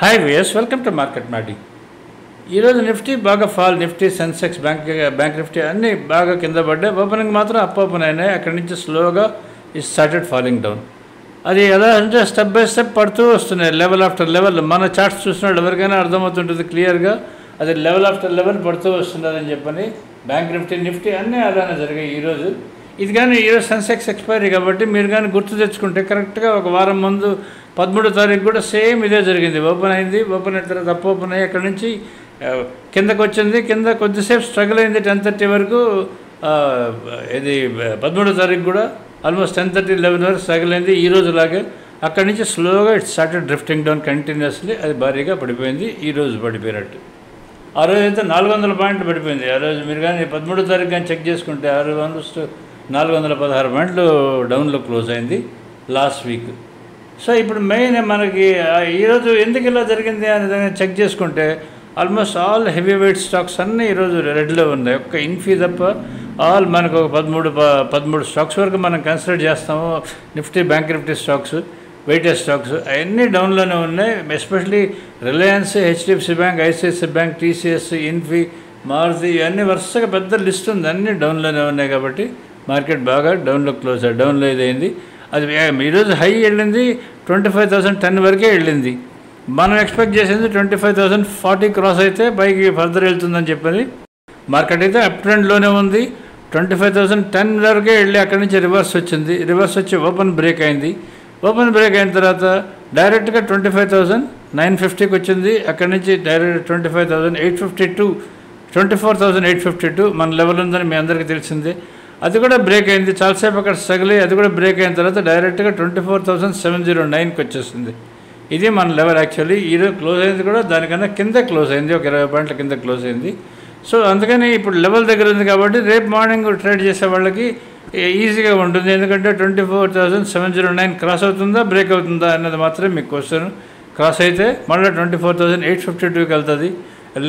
Hi viewers, welcome to market matting. ఈరోజు Nifty బాగా fall, Nifty Sensex bank Nifty అన్నీ బాగా కింద పడ్డాయి. ఓపెనింగ్ మాత్రం అప్ ఓపెన్ అయినాయి. అక్కడి నుంచి స్లోగా ఇట్ స్టార్టెడ్ ఫాలింగ్ డౌన్. అది ఎలా అంటే స్టెప్ బై స్టెప్ పడుతూ వస్తున్నాయి, లెవెల్ ఆఫ్టర్ లెవెల్. మన చార్ట్స్ చూసినప్పుడు ఎవరికైనా అర్థమవుతుంటుంది క్లియర్గా, అది లెవెల్ ఆఫ్టర్ లెవెల్ పడుతూ వస్తున్నదని చెప్పని. బ్యాంక్ నిఫ్టీ అన్నీ అలానే జరిగాయి ఈరోజు. ఇది కానీ ఈరోజు సెన్సెక్స్ ఎక్స్పైరీ కాబట్టి మీరు కానీ గుర్తు తెచ్చుకుంటే కరెక్ట్గా ఒక వారం ముందు 13వ తారీఖు కూడా సేమ్ ఇదే జరిగింది. ఓపెన్ అయింది, ఓపెన్ అయిన తర్వాత అప్ ఓపెన్ అయ్యి అక్కడి నుంచి కిందకు వచ్చింది. కింద కొద్దిసేపు స్ట్రగుల్ అయింది 10:30 వరకు. ఇది 13వ తారీఖు కూడా ఆల్మోస్ట్ 10:30, 11 వరకు స్ట్రగుల్ అయింది. ఈరోజు లాగే అక్కడి నుంచి స్లోగా it started drifting down continuously. అది భారీగా పడిపోయింది ఈరోజు పడిపోయినట్టు. ఆ రోజు అయితే 400 పాయింట్లు పడిపోయింది. ఆ రోజు మీరు కానీ 13వ తారీఖు కానీ చెక్ చేసుకుంటే ఆల్మోస్ట్ 416 పాయింట్లు డౌన్లో క్లోజ్ అయింది లాస్ట్ వీక్. సో ఇప్పుడు మెయిన్ మనకి ఈరోజు ఎందుకు ఇలా జరిగింది అనేది చెక్ చేసుకుంటే almost all heavy weight stocks అన్నీ ఈరోజు రెడ్లో ఉన్నాయి. ఒక్క ఇన్ఫీ తప్ప ఆల్ మనకు ఒక 13 స్టాక్స్ వరకు మనం కన్సిడర్ చేస్తాము. Bank Nifty stocks, weighted stocks అవన్నీ డౌన్లోనే ఉన్నాయి. Especially Reliance, HDFC bank, ICICI bank, TCS, Infy, Maruti ఇవన్నీ వరుసగా పెద్ద లిస్ట్ ఉంది. అన్నీ డౌన్లోనే ఉన్నాయి కాబట్టి మార్కెట్ బాగా డౌన్లో క్లోజ్ డౌన్లో ఇదైంది. అది ఈరోజు హై వెళ్ళింది 25,010 వరకే వెళ్ళింది. మనం ఎక్స్పెక్ట్ చేసింది 25,040 క్రాస్ అయితే పైకి ఫర్దర్ వెళ్తుందని చెప్పని. మార్కెట్ అయితే అప్ ట్రెండ్లోనే ఉంది. 25,010 వరకే వెళ్ళి అక్కడి నుంచి రివర్స్ వచ్చింది. రివర్స్ వచ్చి ఓపెన్ బ్రేక్ అయింది. ఓపెన్ బ్రేక్ అయిన తర్వాత డైరెక్ట్గా 25,950కి వచ్చింది. అక్కడి నుంచి డైరెక్ట్ 25,852, 24,852 మన లెవెల్ ఉందని మీ అందరికీ తెలిసిందే. అది కూడా బ్రేక్ అయింది. చాలాసేపు అక్కడ స్ట్రగుల్ అయ్యి అది కూడా బ్రేక్ అయిన తర్వాత డైరెక్ట్గా 24,709కి వచ్చేసింది. ఇది మన లెవెల్. యాక్చువల్లీ ఈరోజు క్లోజ్ అయింది కూడా దానికన్నా కింద క్లోజ్ అయింది, ఒక 20 పాయింట్ల కింద క్లోజ్ అయింది. సో అందుకని ఇప్పుడు లెవెల్ దగ్గర ఉంది కాబట్టి రేపు మార్నింగ్ ట్రేడ్ చేసే వాళ్ళకి ఈజీగా ఉంటుంది. ఎందుకంటే 24,709 క్రాస్ అవుతుందా బ్రేక్ అవుతుందా అన్నది మాత్రమే మీకు క్వశ్చన్. క్రాస్ అయితే మళ్ళీ 24,852కి వెళ్తుంది,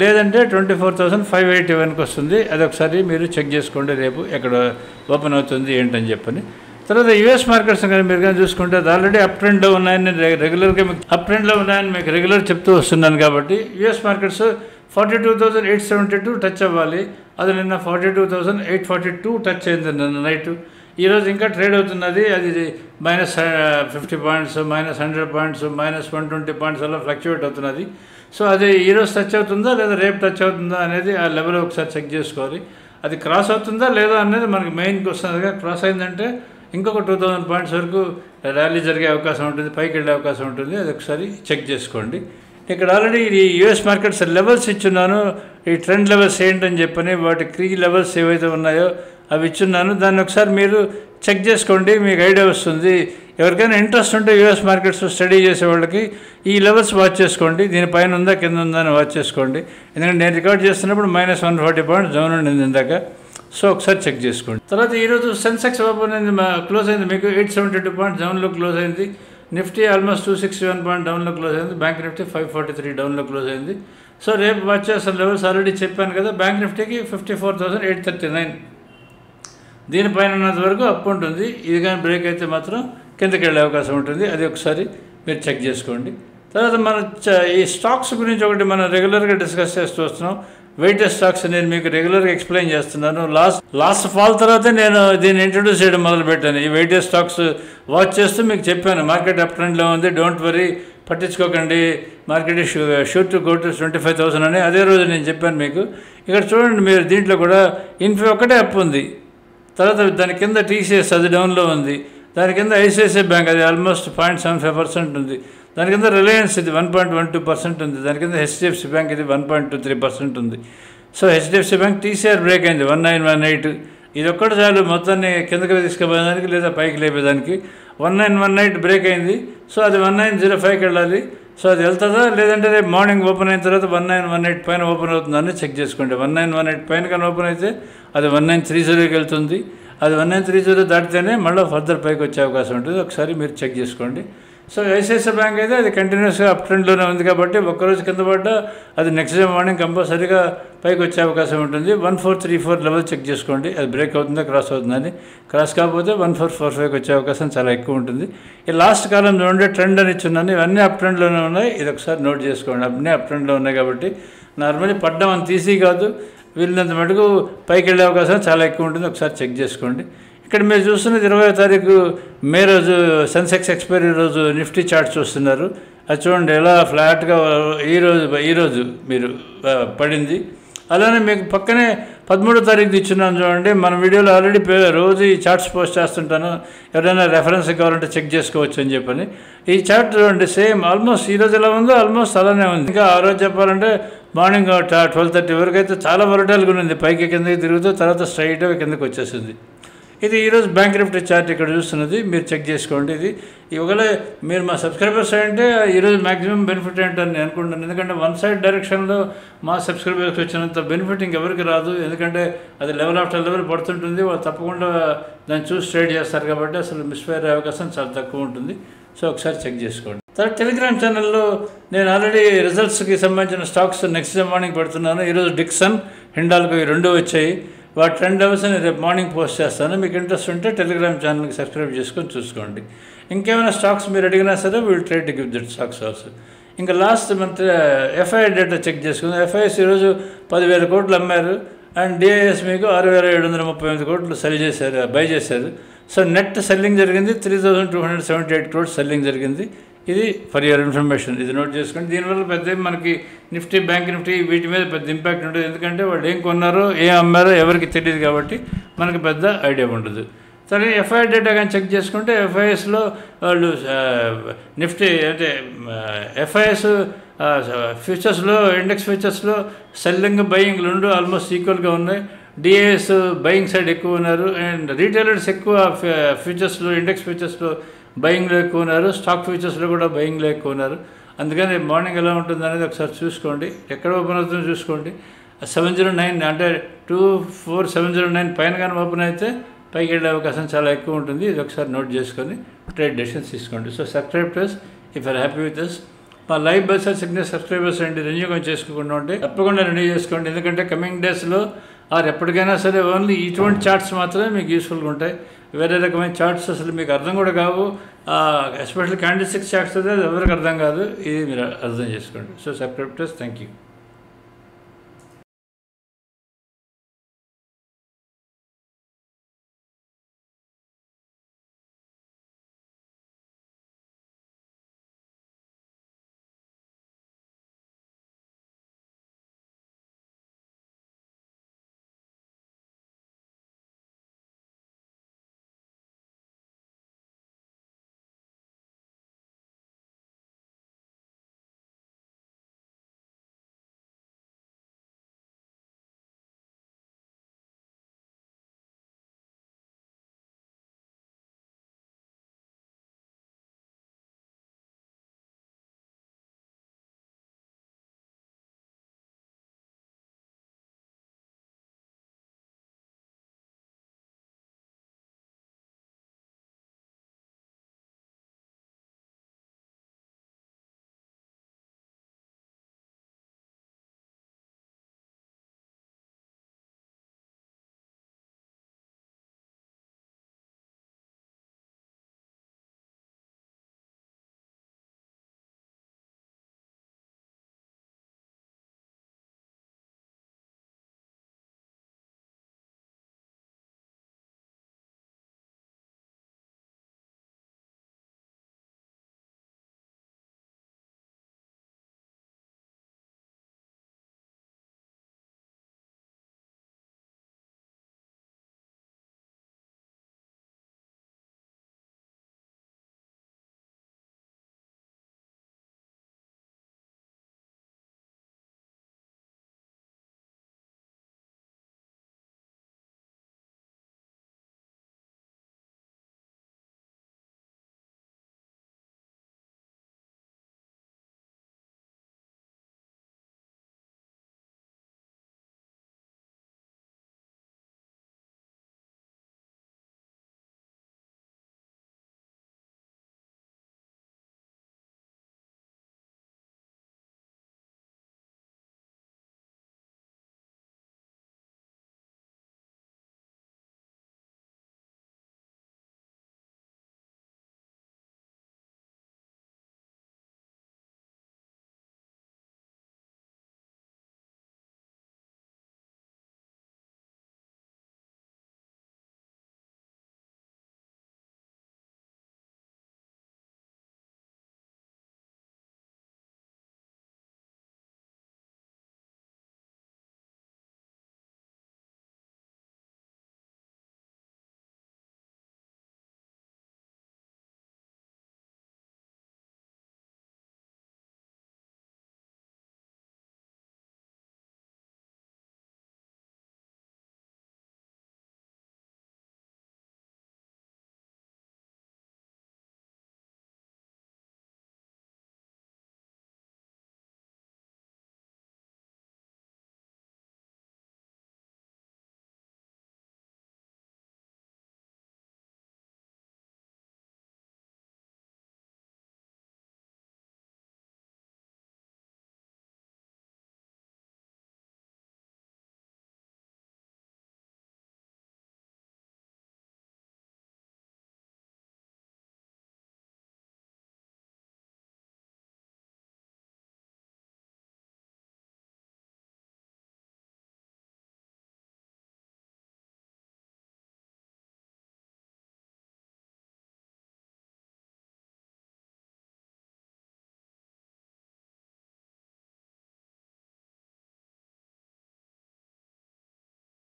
లేదంటే 24,581కి వస్తుంది. అది ఒకసారి మీరు చెక్ చేసుకోండి రేపు ఎక్కడ ఓపెన్ అవుతుంది ఏంటని చెప్పని. తర్వాత యుఎస్ మార్కెట్స్ కానీ మీరు కానీ చూసుకుంటే అది ఆల్రెడీ అప్ ట్రెండ్లో ఉన్నాయని రెగ్యులర్గా మీకు అప్ ట్రెండ్లో ఉన్నాయని మీకు రెగ్యులర్ చెప్తూ వస్తున్నాను. కాబట్టి యుఎస్ మార్కెట్స్ 42,872 టచ్ అవ్వాలి. అది నిన్న 42,842 టచ్ అయింది నిన్న నైట్. ఈరోజు ఇంకా ట్రేడ్ అవుతున్నది. అది -50 పాయింట్స్, -100 పాయింట్స్, -120 పాయింట్స్ అలా ఫ్లక్చువేట్ అవుతున్నది. సో అది ఈరోజు టచ్ అవుతుందా లేదా రేపు టచ్ అవుతుందా అనేది ఆ లెవెల్ ఒకసారి చెక్ చేసుకోవాలి. అది క్రాస్ అవుతుందా లేదా అనేది మనకి మెయిన్కి వస్తుంది. క్రాస్ అయిందంటే ఇంకొక 2,000 పాయింట్స్ వరకు ర్యాలీ జరిగే అవకాశం ఉంటుంది, పైకి వెళ్ళే అవకాశం ఉంటుంది. అది ఒకసారి చెక్ చేసుకోండి. ఇక్కడ ఆల్రెడీ ఈ యూఎస్ మార్కెట్స్ లెవెల్స్ ఇచ్చున్నాను. ఈ ట్రెండ్ లెవెల్స్ ఏంటని చెప్పని వాటి క్రీ లెవెల్స్ ఏవైతే ఉన్నాయో అవి ఇచ్చున్నాను. దాన్ని ఒకసారి మీరు చెక్ చేసుకోండి, మీకు ఐడియా వస్తుంది. ఎవరికైనా ఇంట్రెస్ట్ ఉంటే యూఎస్ మార్కెట్స్ స్టడీ చేసే వాళ్ళకి ఈ లెవెల్స్ వాచ్ చేసుకోండి. దీనిపైన ఉందా కింద ఉందా అని వాచ్ చేసుకోండి. ఎందుకంటే నేను రికార్డ్ చేస్తున్నప్పుడు -140 పాయింట్స్ డౌన్ ఉండింది ఇందాక. సో ఒకసారి చెక్ చేసుకోండి. తర్వాత ఈరోజు సెన్సెక్స్ ఓపెన్ అయింది, క్లోజ్ అయింది మీకు 872 పాయింట్స్ డౌన్లో క్లోజ్ అయింది. నిఫ్టీ ఆల్మోస్ట్ 261 పాయింట్ డౌన్లో క్లోజ్ అయింది. బ్యాంక్ నిఫ్టీ 543 డౌన్లో క్లోజ్ అయింది. సో రేపు వాచ్ చేసిన లెవెల్స్ ఆల్రెడీ చెప్పాను కదా. బ్యాంక్ నిఫ్టీకి 54,839 దీనిపైన ఉన్నంత వరకు అప్ ఉంటుంది. ఇది కానీ బ్రేక్ అయితే మాత్రం కిందకి వెళ్ళే అవకాశం ఉంటుంది. అది ఒకసారి మీరు చెక్ చేసుకోండి. తర్వాత మన ఈ స్టాక్స్ గురించి ఒకటి మనం రెగ్యులర్గా డిస్కస్ చేస్తూ వస్తున్నాం. వెయిటెడ్ స్టాక్స్ నేను మీకు రెగ్యులర్గా ఎక్స్ప్లెయిన్ చేస్తున్నాను. లాస్ట్ ఫాల్ తర్వాతే నేను దీన్ని ఇంట్రడ్యూస్ చేయడం మొదలుపెట్టాను. ఈ వెయిటెడ్ స్టాక్స్ వాచ్ చేస్తూ మీకు చెప్పాను మార్కెట్ అప్ ట్రెండ్లో ఉంది, డోంట్ వరీ, పట్టించుకోకండి, market shoot to go to 25,000 అని అదే రోజు నేను చెప్పాను మీకు. ఇక్కడ చూడండి మీరు, దీంట్లో కూడా ఇన్ఫీ ఒక్కటే అప్ ఉంది. తర్వాత దాని కింద టీసీఎస్ అది డౌన్లో ఉంది. దాని కింద ఐసిఐసిఐ బ్యాంక్ అది ఆల్మోస్ట్ 0.75% ఉంది. దాని కింద రిలయన్స్ ఇది 1.12% ఉంది. దాని కింద హెచ్డిఎఫ్సి బ్యాంక్ ఇది 1.23% ఉంది. So HDFC bank TCR break అయింది 1918. ఇది ఒక్కటి చాలు మొత్తాన్ని కిందకి తీసుకుపోయేదానికి లేదా పైకి లేపేదానికి. 1918 బ్రేక్ అయింది. సో అది 1905కి వెళ్ళాలి. సో అది వెళ్తుందా లేదంటే రేపు మార్నింగ్ ఓపెన్ అయిన తర్వాత 1918 పైన ఓపెన్ అవుతుందని చెక్ చేసుకోండి. 1918 పైన కానీ ఓపెన్ అయితే అది 1930కి వెళ్తుంది. అది 1930 దాటితేనే మళ్ళీ ఫర్దర్ పైకి వచ్చే అవకాశం ఉంటుంది. ఒకసారి మీరు చెక్ చేసుకోండి. సో ఐసిఐసిఐ బ్యాంక్ అయితే అది కంటిన్యూస్గా అప్ ట్రెండ్లోనే ఉంది కాబట్టి ఒక్కరోజు కింద పడ్డా అది నెక్స్ట్ డే మార్నింగ్ కంపల్సరీగా పైకి వచ్చే అవకాశం ఉంటుంది. 1434 లెవెల్ చెక్ చేసుకోండి, అది బ్రేక్ అవుతుందా క్రాస్ అవుతుందని. క్రాస్ కాకపోతే 1445 వచ్చే అవకాశం చాలా ఎక్కువ ఉంటుంది. ఈ లాస్ట్ కాలం చూడండి ట్రెండ్ అని ఇచ్చున్నాను, ఇవన్నీ అప్ ట్రెండ్లోనే ఉన్నాయి. ఇది ఒకసారి నోట్ చేసుకోండి, అన్నీ అప్ ట్రెండ్లో ఉన్నాయి కాబట్టి నార్మల్లీ పడ్డం అంత ఈజీ కాదు, వీళ్ళంత మటుకు పైకి వెళ్ళే అవకాశం చాలా ఎక్కువ ఉంటుంది. ఒకసారి చెక్ చేసుకోండి. ఇక్కడ మీరు చూస్తున్నది 20వ తారీఖు మే రోజు సెన్సెక్స్ ఎక్స్పైరీ రోజు నిఫ్టీ చార్ట్ చూస్తున్నారు. అది చూడండి ఎలా ఫ్లాట్గా ఈరోజు మీరు పడింది. అలానే మీకు పక్కనే 13వ తారీఖు ఇచ్చున్నాను చూడండి. మన వీడియోలో ఆల్రెడీ రోజు ఈ చార్ట్స్ పోస్ట్ చేస్తుంటాను, ఎవరైనా రెఫరెన్స్ కావాలంటే చెక్ చేసుకోవచ్చు అని చెప్పని. ఈ చార్ట్ చూడండి సేమ్ ఆల్మోస్ట్ ఈరోజు ఎలా ఉందో ఆల్మోస్ట్ అలానే ఉంది. ఇంకా ఆ రోజు చెప్పాలంటే మార్నింగ్ 12:30 వరకు అయితే చాలా వరటాలుగా ఉంది, పైకి కిందకి తిరుగుతూ తర్వాత స్ట్రైట్గా కిందకి వచ్చేసింది. ఇది ఈరోజు బ్యాంక్ నిఫ్టీ చార్ట్ ఇక్కడ చూస్తున్నది, మీరు చెక్ చేసుకోండి. ఇది ఒకవేళ మీరు మా సబ్స్క్రైబర్స్ అంటే ఈరోజు మ్యాక్సిమం బెనిఫిట్ ఏంటని నేను అనుకుంటున్నాను. ఎందుకంటే వన్ సైడ్ డైరెక్షన్లో మా సబ్స్క్రైబర్స్ వచ్చినంత బెనిఫిట్ ఇంకెవరికి రాదు. ఎందుకంటే అది లెవెల్ ఆఫ్టర్ లెవెల్ పడుతుంటుంది, వాళ్ళు తప్పకుండా దాన్ని చూసి ట్రేడ్ చేస్తారు కాబట్టి అసలు మిస్ఫైర్ అయ్యే అవకాశం చాలా తక్కువ ఉంటుంది. సో ఒకసారి చెక్ చేసుకోండి. తర్వాత టెలిగ్రామ్ ఛానల్లో నేను ఆల్రెడీ రిజల్ట్స్కి సంబంధించిన స్టాక్స్ నెక్స్ట్ డే మార్నింగ్ పెడుతున్నాను. ఈరోజు డిక్సన్, హిండాల్కో ఈ 2 వచ్చాయి. వాటి 2 అవర్స్ నేను రేపు మార్నింగ్ పోస్ట్ చేస్తాను. మీకు ఇంట్రెస్ట్ ఉంటే టెలిగ్రామ్ ఛానల్కి సబ్స్క్రైబ్ చేసుకొని చూసుకోండి. ఇంకేమైనా స్టాక్స్ మీరు అడిగినా సరే we'll try to give that stocks also. ఇంకా last month FII data check చేసుకుందాం. ఎఫ్ఐఎస్ ఈరోజు 10,000 కోట్లు అమ్మారు అండ్ డిఐఎస్ మీకు 6,738 కోట్లు బై చేశారు. సో నెట్ సెల్లింగ్ జరిగింది 3,278 crores సెల్లింగ్ జరిగింది. ఇది ఫర్ యువర్ ఇన్ఫర్మేషన్, ఇది నోట్ చేసుకోండి. దీనివల్ల పెద్ద మనకి నిఫ్టీ, బ్యాంక్ నిఫ్టీ వీటి మీద పెద్ద ఇంపాక్ట్ ఉంటుంది. ఎందుకంటే వాళ్ళు ఏం కొన్నారో ఏం అమ్మారో ఎవరికి తెలియదు కాబట్టి మనకు పెద్ద ఐడియా ఉండదు. సరే ఎఫ్ఐఐ డేటా కానీ చెక్ చేసుకుంటే ఎఫ్ఐఎస్లో వాళ్ళు నిఫ్టీ అంటే ఎఫ్ఐఎస్ ఫ్యూచర్స్లో ఇండెక్స్ ఫ్యూచర్స్లో సెల్లింగ్ బయింగ్ 2 ఆల్మోస్ట్ ఈక్వల్గా ఉన్నాయి. డిఐఎస్ బయింగ్ సైడ్ ఎక్కువ ఉన్నారు అండ్ రీటైలర్స్ ఎక్కువ ఫ్యూచర్స్లో ఇండెక్స్ ఫ్యూచర్స్లో బయింగ్లో ఎక్కువ ఉన్నారు, స్టాక్ ఫ్యూచర్స్లో కూడా బయింగ్లో ఎక్కువ ఉన్నారు. అందుకని మార్నింగ్ ఎలా ఉంటుంది అనేది ఒకసారి చూసుకోండి, ఎక్కడ ఓపెన్ అవుతుందో చూసుకోండి. 709 అంటే 24709 పైన కానీ ఓపెన్ అయితే పైకి వెళ్ళే అవకాశం చాలా ఎక్కువ ఉంటుంది. ఇది ఒకసారి నోట్ చేసుకొని ట్రేడ్ డెసిషన్స్ తీసుకోండి. So subscribe to us if are happy with us. మా లైవ్ బస్ సిగ్నల్ సబ్స్క్రైబర్స్ అండి రెన్యూ చేసుకోకుండా ఉంటే తప్పకుండా రెన్యూ చేసుకోండి. ఎందుకంటే కమింగ్ డేస్లో ఎప్పటికైనా సరే ఓన్లీ ఇటువంటి చార్ట్స్ మాత్రమే మీకు యూస్ఫుల్గా ఉంటాయి. వేరే రకమైన చార్ట్స్ అసలు మీకు అర్థం కూడా కావు. ఎస్పెషల్లీ క్యాండిల్ 6 చార్ట్స్ అయితే అది ఎవరికి అర్థం కాదు. ఇది మీరు అర్థం చేసుకోండి. So subscribe to us. Thank you.